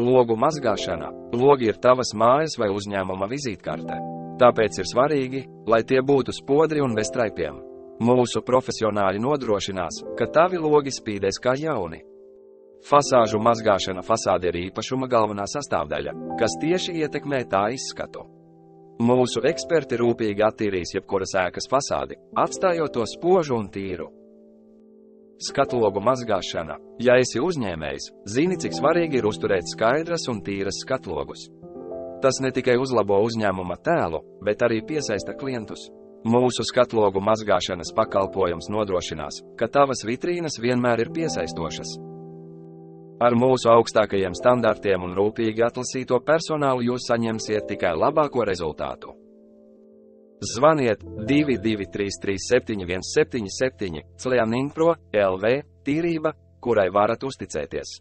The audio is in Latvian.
Logu mazgāšana. Logi ir tavas mājas vai uzņēmuma vizītkarte. Tāpēc ir svarīgi, lai tie būtu spodri un bez traipiem. Mūsu profesionāļi nodrošinās, ka tavi logi spīdēs kā jauni. Fasāžu mazgāšana. Fasāde ir īpašuma galvenā sastāvdaļa, kas tieši ietekmē tā izskatu. Mūsu eksperti rūpīgi attīrīs jebkuras ēkas fasādi, atstājot to spožu un tīru. Skatlogu mazgāšana. Ja esi uzņēmējs, zini, cik svarīgi ir uzturēt skaidras un tīras skatlogus. Tas ne tikai uzlabo uzņēmuma tēlu, bet arī piesaista klientus. Mūsu skatlogu mazgāšanas pakalpojums nodrošinās, ka tavas vitrīnas vienmēr ir piesaistošas. Ar mūsu augstākajiem standartiem un rūpīgi atlasīto personālu jūs saņemsiet tikai labāko rezultātu. Zvaniet 22337 177 Cleaning Pro LV tīrība, kurai varat uzticēties.